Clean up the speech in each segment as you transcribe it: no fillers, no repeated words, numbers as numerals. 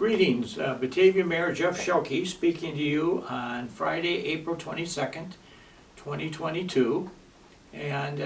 Greetings, Batavia Mayor Jeff Schielke speaking to you on Friday, April 22nd, 2022. And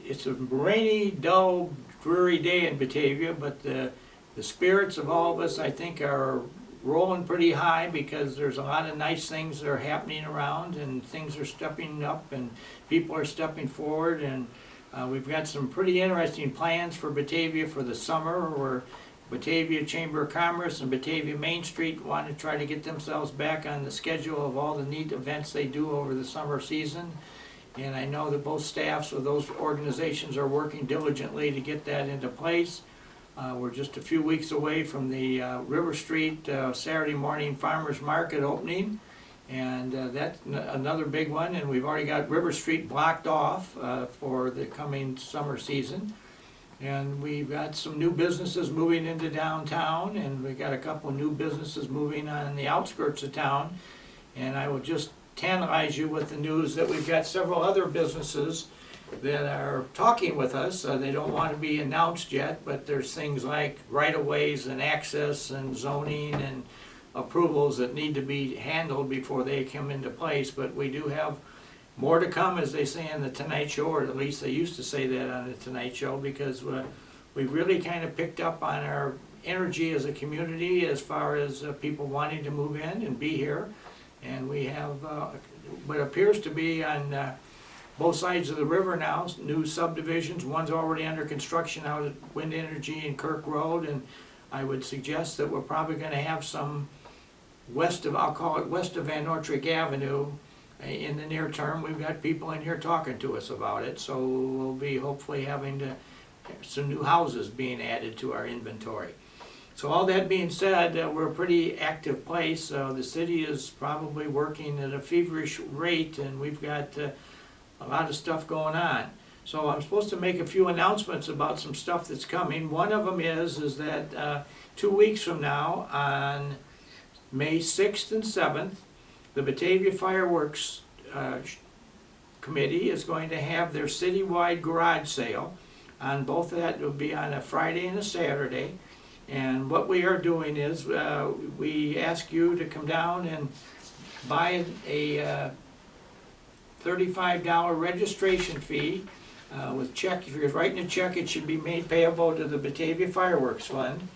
it's a rainy, dull, dreary day in Batavia, but the spirits of all of us, I think, are rolling pretty high because there's a lot of nice things that are happening around, and things are stepping up and people are stepping forward, and we've got some pretty interesting plans for Batavia for the summer, where Batavia Chamber of Commerce and Batavia Main Street want to try to get themselves back on the schedule of all the neat events they do over the summer season. And I know that both staffs of those organizations are working diligently to get that into place. We're just a few weeks away from the River Street Saturday morning farmers market opening, and that's another big one. And we've already got River Street blocked off for the coming summer season. And we've got some new businesses moving into downtown, and we've got a couple new businesses moving on the outskirts of town. And I will just tantalize you with the news that we've got several other businesses that are talking with us. They don't want to be announced yet, but there's things like right-of-ways and access and zoning and approvals that need to be handled before they come into place. But we do have more to come, as they say on the Tonight Show, or at least they used to say that on the Tonight Show, because we've really kind of picked up on our energy as a community as far as people wanting to move in and be here. And we have what appears to be on both sides of the river now, new subdivisions. One's already under construction out at Wind Energy and Kirk Road, and I would suggest that we're probably going to have some west of, I'll call it west of Van Noordtrecht Avenue, in the near term. We've got people in here talking to us about it, so we'll be hopefully having some new houses being added to our inventory. So all that being said, we're a pretty active place. The city is probably working at a feverish rate, and we've got a lot of stuff going on. So I'm supposed to make a few announcements about some stuff that's coming. One of them is that 2 weeks from now, on May 6th and 7th, the Batavia Fireworks Committee is going to have their citywide garage sale. On both of that, it will be on a Friday and a Saturday. And what we are doing is we ask you to come down and buy a $35 registration fee with check. If you're writing a check, it should be made payable to the Batavia Fireworks Fund.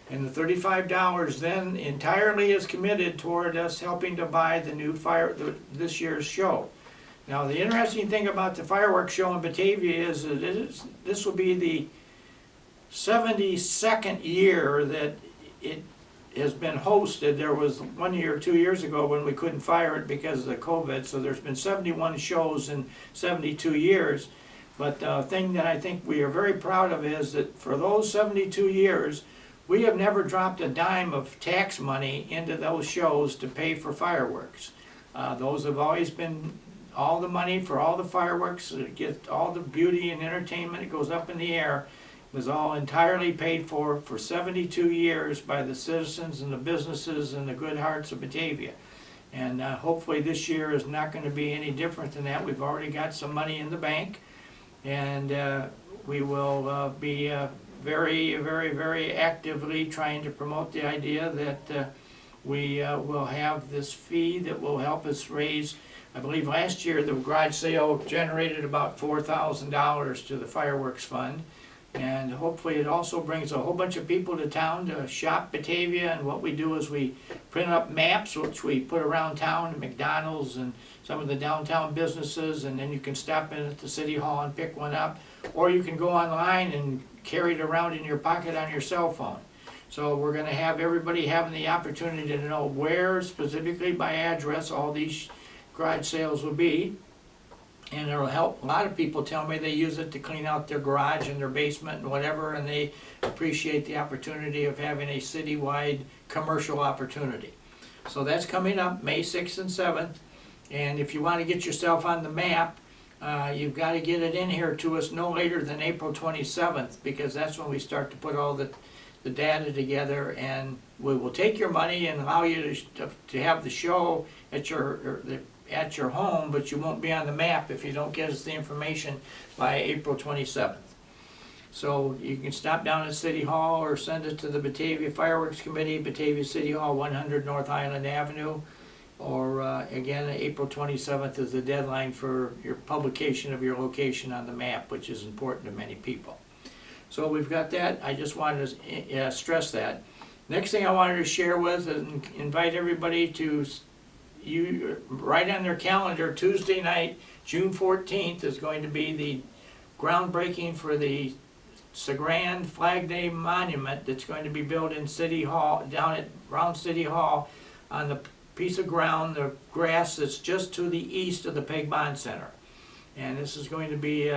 And the $35 then entirely is committed toward us helping to buy the new this year's show. Now, the interesting thing about the fireworks show in Batavia is that this will be the 72nd year that it has been hosted. There was 1 year, 2 years ago when we couldn't fire it because of the COVID, so there's been 71 shows in 72 years. But the thing that I think we are very proud of is that for those 72 years, we have never dropped a dime of tax money into those shows to pay for fireworks. Those have always been, all the money for all the fireworks, to get all the beauty and entertainment that goes up in the air, was all entirely paid for 72 years by the citizens and the businesses and the good hearts of Batavia. And hopefully this year is not going to be any different than that. We've already got some money in the bank, and we will be very, very, very actively trying to promote the idea that we will have this fee that will help us raise. I believe last year the garage sale generated about $4,000 to the fireworks fund, and hopefully it also brings a whole bunch of people to town to shop Batavia. And what we do is we print up maps which we put around town, McDonald's and some of the downtown businesses, and then you can stop in at the city hall and pick one up, or you can go online and carry it around in your pocket on your cell phone. So we're going to have everybody having the opportunity to know where, specifically by address, all these garage sales will be. And it'll help. A lot of people tell me they use it to clean out their garage and their basement and whatever, and they appreciate the opportunity of having a citywide commercial opportunity. So that's coming up May 6th and 7th. And if you want to get yourself on the map, you've got to get it in here to us no later than April 27th, because that's when we start to put all the data together, and we will take your money and allow you to have the show at your home, but you won't be on the map if you don't get us the information by April 27th. So you can stop down at City Hall or send it to the Batavia Fireworks Committee, Batavia City Hall, 100 North Island Avenue. Or again, April 27th is the deadline for your publication of your location on the map, which is important to many people. So we've got that. I just wanted to stress that. Next thing I wanted to share with and invite everybody to write on their calendar, Tuesday night, June 14th, is going to be the groundbreaking for the Sagrand Flag Day Monument that's going to be built in City Hall, down at around City Hall, on the piece of ground, the grass that's just to the east of the Peg Bond Center. And this is going to be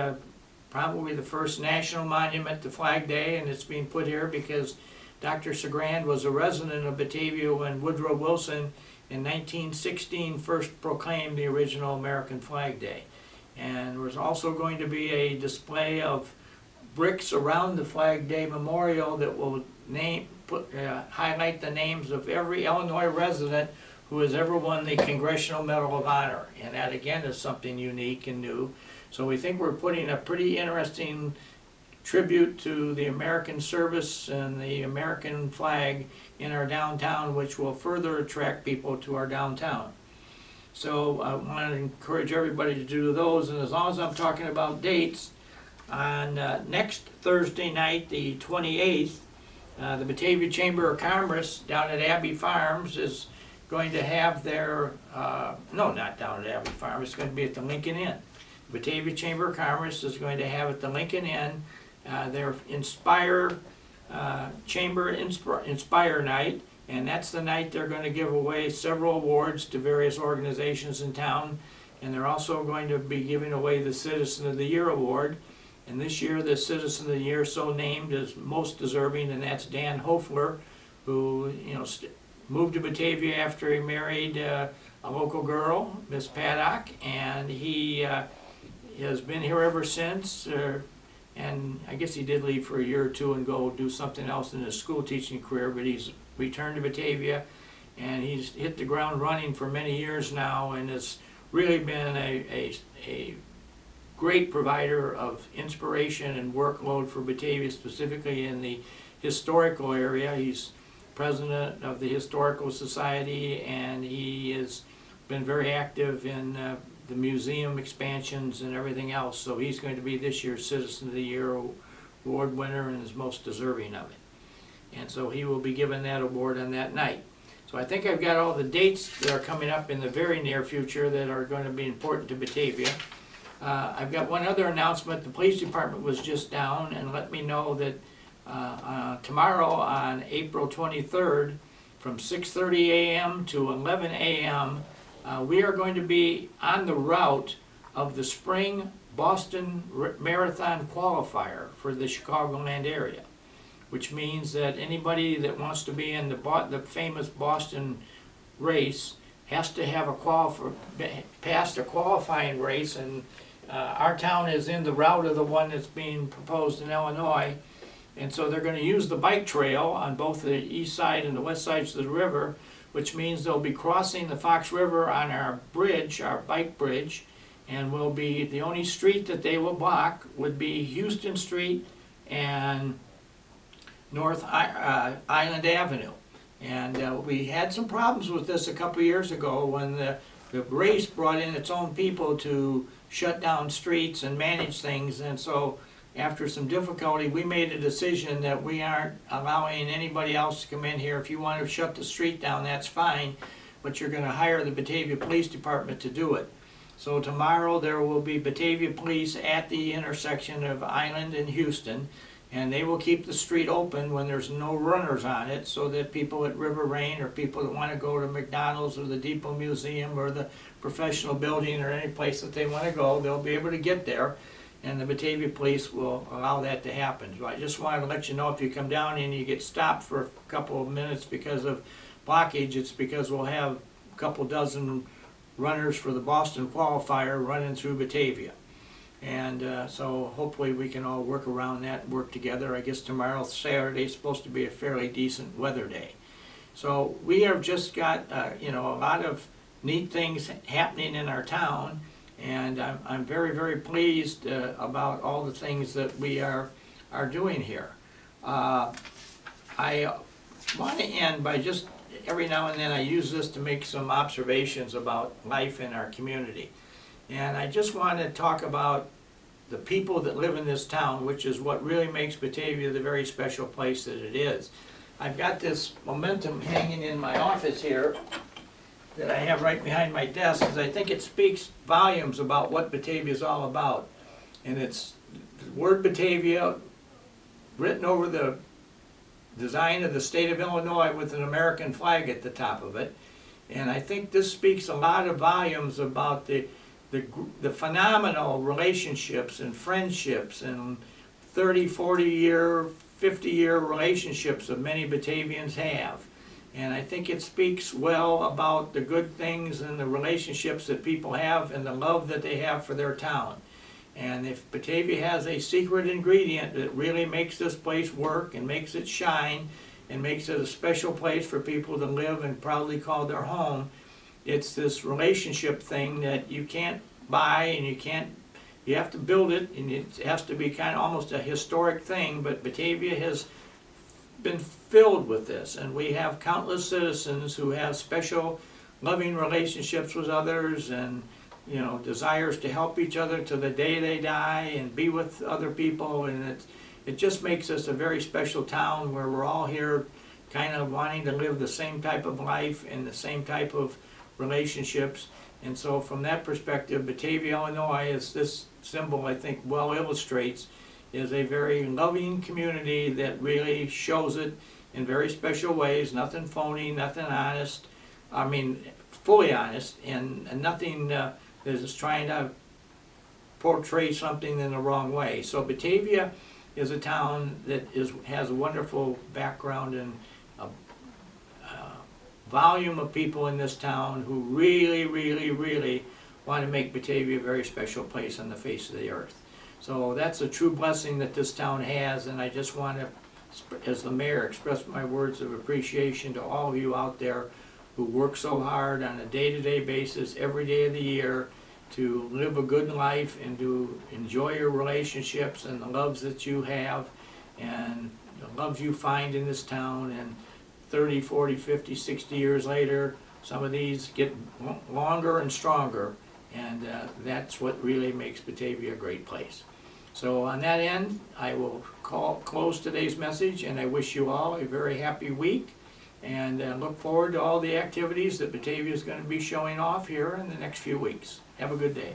probably the first national monument to Flag Day, and it's being put here because Dr. Sagrand was a resident of Batavia when Woodrow Wilson in 1916 first proclaimed the original American Flag Day. And there's also going to be a display of bricks around the Flag Day Memorial that will highlight the names of every Illinois resident who has ever won the Congressional Medal of Honor. And that again is something unique and new. So we think we're putting a pretty interesting tribute to the American service and the American flag in our downtown, which will further attract people to our downtown. So I want to encourage everybody to do those, and as long as I'm talking about dates, on next Thursday night, the 28th, the Batavia Chamber of Commerce down at Abbey Farms is going to have their, no, not down at Abbey Farms, it's going to be at the Lincoln Inn. Batavia Chamber of Commerce is going to have at the Lincoln Inn their Inspire Night, and that's the night they're going to give away several awards to various organizations in town, and they're also going to be giving away the Citizen of the Year Award. And this year, the Citizen of the Year so named is most deserving, and that's Dan Hofler, who moved to Batavia after he married a local girl, Miss Paddock, and he has been here ever since. And I guess he did leave for a year or two and go do something else in his school teaching career, but he's returned to Batavia, and he's hit the ground running for many years now, and has really been a great provider of inspiration and workload for Batavia, specifically in the historical area. He's president of the Historical Society, and he has been very active in the museum expansions and everything else. So he's going to be this year's Citizen of the Year award winner and is most deserving of it. And so he will be given that award on that night. So I think I've got all the dates that are coming up in the very near future that are going to be important to Batavia. I've got one other announcement. The police department was just down and let me know that tomorrow on April 23rd from 6:30 a.m. to 11 a.m. We are going to be on the route of the spring Boston Marathon qualifier for the Chicagoland area, which means that anybody that wants to be in the famous Boston race has to have passed a qualifying race, and our town is in the route of the one that's being proposed in Illinois, and so they're going to use the bike trail on both the east side and the west sides of the river, which means they'll be crossing the Fox River on our bridge, our bike bridge, and will be the only street that they will block would be Houston Street and North Island Avenue. And we had some problems with this a couple years ago when the race brought in its own people to shut down streets and manage things, and so after some difficulty we made a decision that we aren't allowing anybody else to come in here. If you want to shut the street down, that's fine, but you're going to hire the Batavia Police Department to do it. So tomorrow there will be Batavia Police at the intersection of Island and Houston, and they will keep the street open when there's no runners on it, so that people at River Rain or people that want to go to McDonald's or the Depot Museum or the professional building or any place that they want to go, they'll be able to get there, and the Batavia Police will allow that to happen. So I just wanted to let you know, if you come down and you get stopped for a couple of minutes because of blockage, it's because we'll have a couple dozen runners for the Boston qualifier running through Batavia. And so hopefully we can all work around that and work together. I guess tomorrow, Saturday, is supposed to be a fairly decent weather day. So we have just got a lot of neat things happening in our town, and I'm very, very pleased about all the things that we are are doing here. I want to end by just, every now and then I use this to make some observations about life in our community. And I just want to talk about the people that live in this town, which is what really makes Batavia the very special place that it is. I've got this momentum hanging in my office here that I have right behind my desk, because I think it speaks volumes about what Batavia is all about. And it's the word Batavia written over the design of the state of Illinois with an American flag at the top of it. And I think this speaks a lot of volumes about the phenomenal relationships and friendships and 30, 40-year, 50-year relationships that many Batavians have. And I think it speaks well about the good things and the relationships that people have and the love that they have for their town. And if Batavia has a secret ingredient that really makes this place work and makes it shine and makes it a special place for people to live and proudly call their home, it's this relationship thing that you can't buy and you have to build it, and it has to be kind of almost a historic thing, but Batavia has been filled with this, and we have countless citizens who have special loving relationships with others and desires to help each other to the day they die and be with other people, and it just makes us a very special town where we're all here kind of wanting to live the same type of life and the same type of relationships. And so from that perspective, Batavia, Illinois, as this symbol I think well illustrates, is a very loving community that really shows it in very special ways, nothing phony, nothing honest, I mean fully honest, and nothing that is trying to portray something in the wrong way. So Batavia is a town that has a wonderful background and volume of people in this town who really, really, really want to make Batavia a very special place on the face of the earth. So that's a true blessing that this town has, and I just want to, as the mayor, express my words of appreciation to all of you out there who work so hard on a day-to-day basis, every day of the year, to live a good life and to enjoy your relationships and the loves that you have and the loves you find in this town. And 30, 40, 50, 60 years later, some of these get longer and stronger, and that's what really makes Batavia a great place. So on that end, I will close today's message, and I wish you all a very happy week, and look forward to all the activities that Batavia is going to be showing off here in the next few weeks. Have a good day.